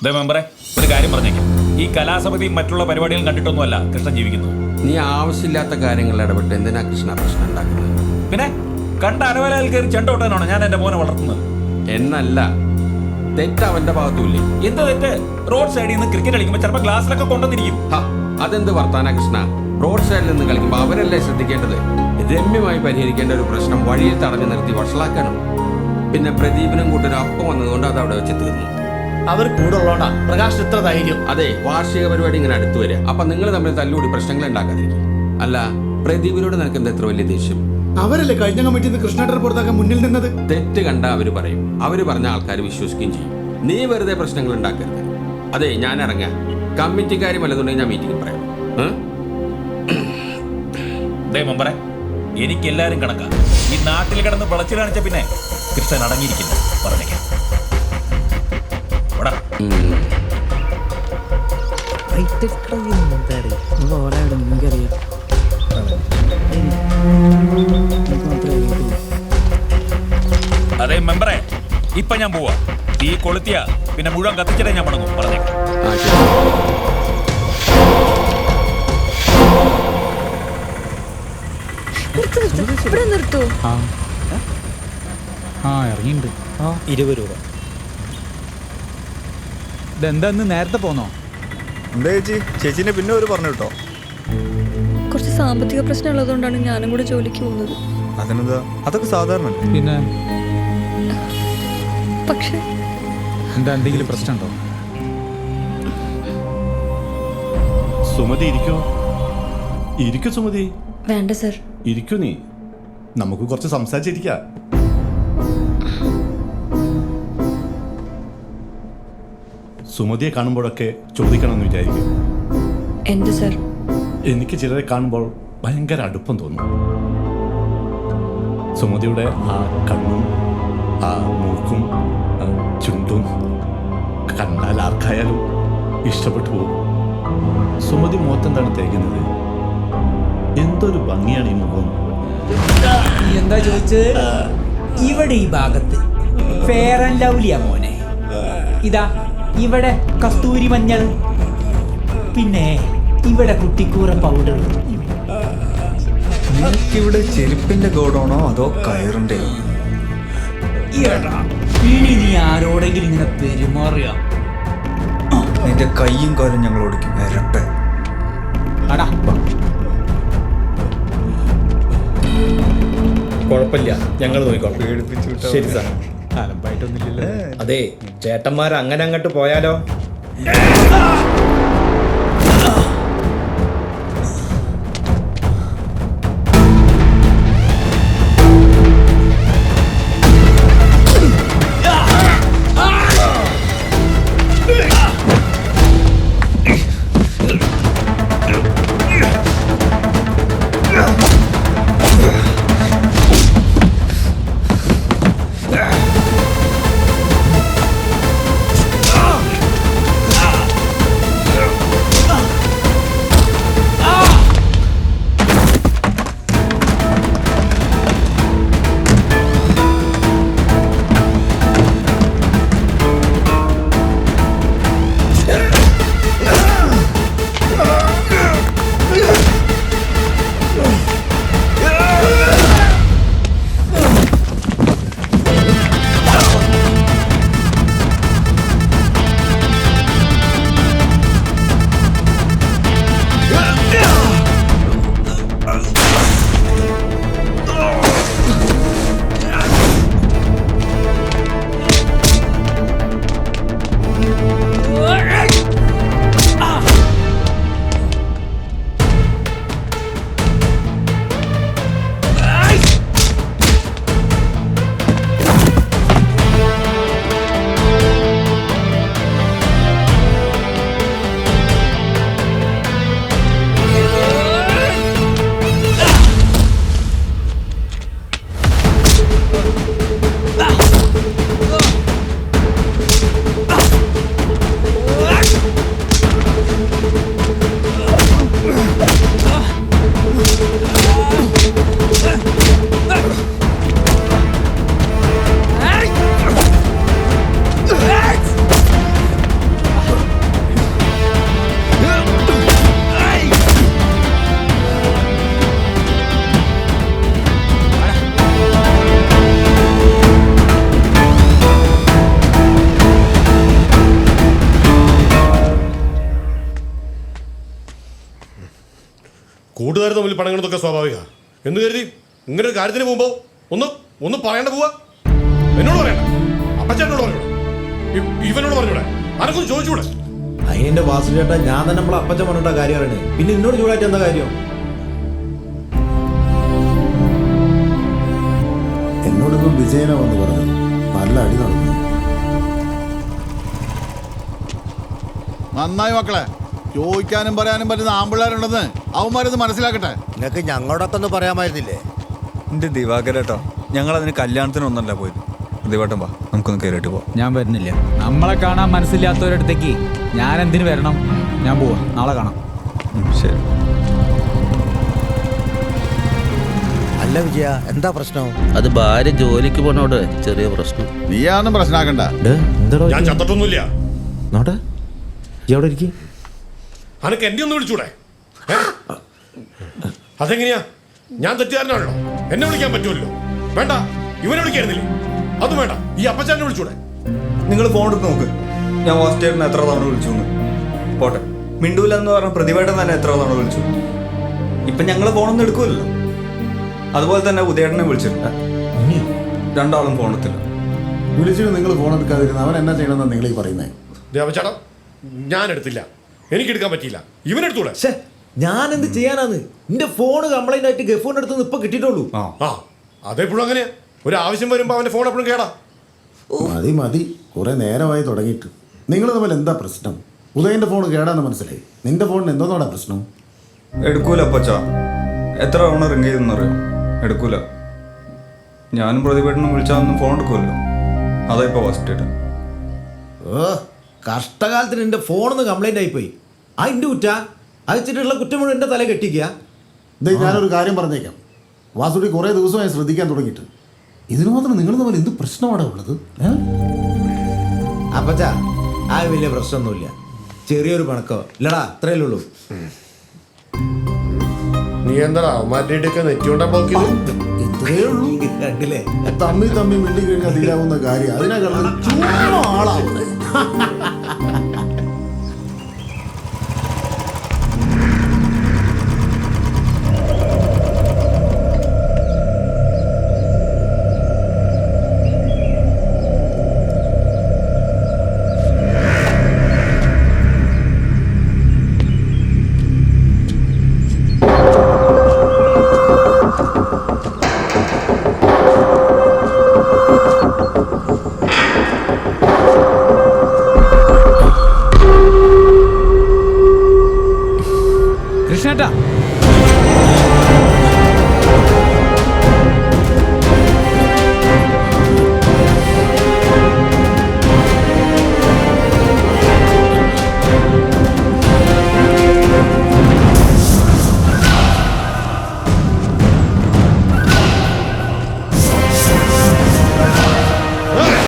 മെമ്പറെ ഒരു കാര്യം പറഞ്ഞേക്കാം, ഈ കലാസമിതിയും മറ്റുള്ള പരിപാടികളും കണ്ടിട്ടൊന്നുമല്ല കൃഷ്ണൻ ജീവിക്കുന്നത്. നീ ആവശ്യമില്ലാത്ത കാര്യങ്ങളിൽ ഇടപെട്ട് എന്തിനാ കൃഷ്ണ പ്രശ്നം ഉണ്ടാക്കുന്നത്? പിന്നെ കണ്ട അനവലയിൽ കയറി ചെണ്ടോട്ടാനാണോ ഞാൻ എന്റെ മോനെ വളർത്തുന്നത്? എന്നല്ല, തെറ്റ് അവന്റെ ഭാഗത്തുമില്ലേ? എന്ത് തെറ്റ്? റോഡ് സൈഡിൽ നിന്ന് ക്രിക്കറ്റ് കളിക്കുമ്പോൾ ചിലപ്പോൾ ഗ്ലാസ്സിലൊക്കെ കൊണ്ടുവന്നിരിക്കും. അതെന്ത് വർത്താന കൃഷ്ണ? റോഡ് സൈഡിൽ നിന്ന് കളിക്കുമ്പോൾ അവരല്ലേ ശ്രദ്ധിക്കേണ്ടത്? രമ്യമായി പരിഹരിക്കേണ്ട ഒരു പ്രശ്നം വഴിയിൽ തടഞ്ഞു നിർത്തി വഷളാക്കാനും. പിന്നെ പ്രദീപിനും കൂട്ടൊരു അപ്പം വന്നതുകൊണ്ട് അത് അവിടെ വെച്ച് തീർന്നു. അവർ കൂടെ ഉള്ളോണ്ടാ പ്രകാശ് ഇത്ര ധൈര്യം. അതെ, വാർഷിക പരിപാടി ഇങ്ങനെ അടുത്ത് വരിക. അപ്പൊ നിങ്ങൾ തമ്മിൽ തല്ലുകൂടി പ്രശ്നങ്ങൾ ഉണ്ടാക്കാതിരിക്കും. അല്ല, പ്രദീപിനോട് നിനക്ക് എന്താ എത്ര വലിയ ദേഷ്യം? അവരല്ലേ കഴിഞ്ഞ കമ്മിറ്റിന്ന് കൃഷ്ണേട്ടനെ പുറത്താക്കാൻ മുന്നിൽ നിന്നത്? തെറ്റ് കണ്ട അവര് പറയും, അവര് പറഞ്ഞ ആൾക്കാർ വിശ്വസിക്കുകയും ചെയ്യും. നീ വെറുതെ പ്രശ്നങ്ങൾ ഉണ്ടാക്കരുത്. അതെ, ഞാൻ ഇറങ്ങാം. കമ്മിറ്റിക്കാരും വല്ലതുണ്ടെങ്കിൽ ഞാൻ മീറ്റിംഗ് പറയാം. മെമ്പറെ, എനിക്ക് എല്ലാരും കണക്കാ. ഈ നാട്ടിൽ കിടന്ന് വിളച്ചു കാണിച്ച പിന്നെ കൃഷ്ണൻ അടങ്ങിയിരിക്കില്ല. പറഞ്ഞേക്കാം. അതെ മെമ്പറെ, ഇപ്പൊ ഞാൻ പോവാ. തീ കൊളുത്തിയ പിന്നെ മുഴുവൻ കത്തിച്ചിട്ടേ ഞാൻ മടങ്ങും. പറഞ്ഞേക്കാം. ഇറങ്ങിണ്ട് 20 രൂപ. ഇതെന്താ നേരത്തെ പോന്നോ? എന്താ ചേച്ചി? ചേച്ചിനെ പിന്നെ ഒരു പറഞ്ഞു കേട്ടോ. കുറച്ച് സാമ്പത്തിക പ്രശ്നം ഉള്ളതുകൊണ്ടാണ് ഞാനും കൂടെ ജോലിക്ക് പോകുന്നത്. അതിനെന്താ, അതൊക്കെ സാധാരണ. പിന്നെ പക്ഷേ എന്താ, എന്തെങ്കിലും പ്രശ്നമുണ്ടോ? സുമതി ഇരിക്കൂ. ഇരിക്കൂ സുമതി. വേണ്ട സർ. ഇരിക്കൂ നീ, നമുക്ക് കുറച്ച് സംസാരിച്ചിരിക്കാം. സുമതിയെ കാണുമ്പോഴൊക്കെ ചോദിക്കണമെന്ന് വിചാരിക്കും. എന്ത് സർ? എനിക്ക് ചിലരെ കാണുമ്പോൾ ഭയങ്കര അടുപ്പം തോന്നും. സുമതിയുടെ ആ കണ്ണും ആ മൂക്കും ചുണ്ടും കണ്ടാൽ ആർക്കായാലും ഇഷ്ടപ്പെട്ടു പോകും. സുമതി മുഖത്തെന്താണ് തേക്കുന്നത്? എന്തൊരു ഭംഗിയാണ് ഈ മുഖം. എന്താ ചോദിച്ചത്? ഇവിടെ ഈ ഭാഗത്ത് ഫെയർ ആൻഡ് ലവ്ലിയാ മോനെ. ഇതാ ഇവിടെ കസ്തൂരി മഞ്ഞൾ, പിന്നെ ഇവിടെ കുട്ടിക്കൂറ പൗഡർ. നിനക്കിവിടെ ചെരുപ്പിന്റെ ഗോഡാണോ അതോ കയറിന്റെ? ഇനി നീ ആരോടെങ്കിലും ഇങ്ങനെ പെരുമാറിയ നിന്റെ കയ്യും കാലും ഞങ്ങൾ ഓടിക്കും. ഇരട്ടെ അടാ. കുഴപ്പമില്ല, ഞങ്ങൾ നോക്കിക്കോളാം. പേടിപ്പിച്ചു. ശരി സാർ. അലമ്പായിട്ടൊന്നുമില്ലല്ലോ. അതെ, ചേട്ടന്മാർ അങ്ങനെ അങ്ങോട്ട് പോയാലോ? കൂട്ടുകാർ തമ്മിൽ പണങ്ങുന്നതൊക്കെ സ്വാഭാവിക എന്ന് കരുതി ഇങ്ങനെ ഒരു കാര്യത്തിന് പോകുമ്പോ ഒന്ന് പറയേണ്ട പോവാ. എന്നോട് പറയണ്ട, അപ്പച്ചേട്ടനോട് പറഞ്ഞൂടെ, ഇവനോട് പറഞ്ഞൂടെ, ആരെങ്കിലും ചോദിച്ചൂടെ? അതിന്റെ വാസുചേട്ടാ, ഞാൻ തന്നെ നമ്മളെ അപ്പച്ചൻ പറഞ്ഞിട്ട കാര്യമാണ്. പിന്നെ എന്നോട് ചൂടായിട്ട് എന്താ കാര്യം? എന്നോടൊന്നും വിജയന വന്ന് പറഞ്ഞു നല്ല അടി നടന്നു. നന്നായി മക്കളെ, ചോദിക്കാനും പറയാനും പറ്റുന്ന ആമ്പിള്ളേരുണ്ടെന്ന് അവന്മാരത് മനസ്സിലാക്കട്ടെ. നിനക്ക് ഞങ്ങളോടൊക്കെ ഒന്ന് പറയാമായിരുന്നില്ലേ? എൻ്റെ ദിവാകരേട്ടോ, ഞങ്ങളതിന് കല്യാണത്തിനൊന്നല്ല പോയത്. ദിവാട്ടം വാ, നമുക്കൊന്ന് കയറിയിട്ട് പോവാം. ഞാൻ വരുന്നില്ല. നമ്മളെ കാണാൻ മനസ്സില്ലാത്തവരടുത്തേക്ക് ഞാൻ എന്തിനു വരണം? ഞാൻ പോവാ, നാളെ കാണാം. ശരി. അല്ല വിജയ, എന്താ പ്രശ്നം? അത് ഭാര്യ ജോലിക്ക് പോണോട് ചെറിയ പ്രശ്നം. നീയാന്നും പ്രശ്നമാക്കണ്ട. ഞാൻ ചത്തിട്ടൊന്നുമില്ല. എവിടെ ഇരിക്കും? അനക്ക് എന്നെ ഒന്ന് വിളിച്ചൂടെ? അതെങ്ങനെയാ? ഞാൻ തെറ്റുകാരനാണല്ലോ, എന്നെ വിളിക്കാൻ പറ്റുമല്ലോ. വേണ്ട, ഇവനെ വിളിക്കായിരുന്നില്ലേ? അതും വേണ്ട, ഈ അപ്പച്ചാനെ വിളിച്ചൂടെ? നിങ്ങൾ ഫോൺ എടുത്ത് നോക്ക്. ഞാൻ ഹോസ്റ്റേറ്റിന് എത്ര തവണ വിളിച്ചു എന്ന്. പോട്ടെ, മിണ്ടൂലെന്ന് പറഞ്ഞ പ്രതിഭേട്ടൻ തന്നെ എത്ര തവണ വിളിച്ചു. ഇപ്പം ഞങ്ങൾ ഫോണൊന്നും എടുക്കുമല്ലോ. അതുപോലെ തന്നെ ഉദയേട്ടനെ വിളിച്ചിട്ടില്ല. രണ്ടാളും ഫോൺ എടുത്തില്ല. വിളിച്ചിട്ട് നിങ്ങൾ ഫോൺ എടുക്കാതിരുന്ന അവൻ എന്നാ ചെയ്യണമെന്നാണ് നിങ്ങൾ ഈ പറയുന്നത്? ദേവചേട്ടാ, ഞാൻ എടുത്തില്ല, എനിക്ക് എടുക്കാൻ പറ്റിയില്ല. ഇവനെടുത്തൂടെ? ഞാൻ എന്ത് ചെയ്യാനാന്ന്? നിന്റെ ഫോണ് കംപ്ലൈന്റ് ആയിട്ട് ഗഫൂൺ എടുത്ത് ഇപ്പൊ കിട്ടിയിട്ടുള്ളൂ. ആ, അതെപ്പോഴും അങ്ങനെയാ. ഒരു ആവശ്യം വരുമ്പോ അവന്റെ ഫോൺ എപ്പോഴും കേടാ. മതി മതി, കുറെ നേരമായി തുടങ്ങിയിട്ട്. നിങ്ങൾ തമ്മിൽ എന്താ പ്രശ്നം? ഉദയന്റെ ഫോൺ കേടാന്ന് മനസ്സിലായി. നിന്റെ ഫോണിന് എന്തോന്നോടാ പ്രശ്നം? എടുക്കൂല അപ്പച്ച. എത്ര തവണ റിങ് ചെയ്തെന്നറിയോ? എടുക്കൂല. ഞാനും പ്രതിഭേട്ടനും വിളിച്ചാൽ ഫോൺ എടുക്കുമല്ലോ. അതാ ഇപ്പോൾ ഫസ്റ്റ്. കഷ്ടകാലത്തിന് എന്റെ ഫോണൊന്ന് കംപ്ലൈന്റ് ആയിപ്പോയി. ആ എന്റെ കുറ്റ അയച്ചിട്ടുള്ള കുറ്റം മുഴുവൻ എന്റെ തല കെട്ടിക്കുക. ഞാനൊരു കാര്യം പറഞ്ഞേക്കാം. വാസുടി കുറെ ദിവസമായി ശ്രദ്ധിക്കാൻ തുടങ്ങിയിട്ട്. ഇതിനു മാത്രം നിങ്ങൾ തമ്മിൽ എന്ത് പ്രശ്നമാണ് ഉള്ളത്? അപ്പച്ച, ആ വലിയ പ്രശ്നമൊന്നുമില്ല. ചെറിയൊരു പണക്കോ ഇല്ലടാ, അത്രയല്ലേ ഉള്ളൂ. നീ എന്താ മാറ്റിയിട്ടൊക്കെ നെറ്റിയോണ്ടാ ബ്ലോക്ക് ചെയ്ത്? ഇത്രയേ ഉള്ളൂ. കണ്ടില്ലേ? തമ്മി മിണ്ടി കഴിഞ്ഞാൽ തീരാവുന്ന കാര്യം. അതിനെ കാണാൻ ചുമ്മാ ആളാവുന്നത്.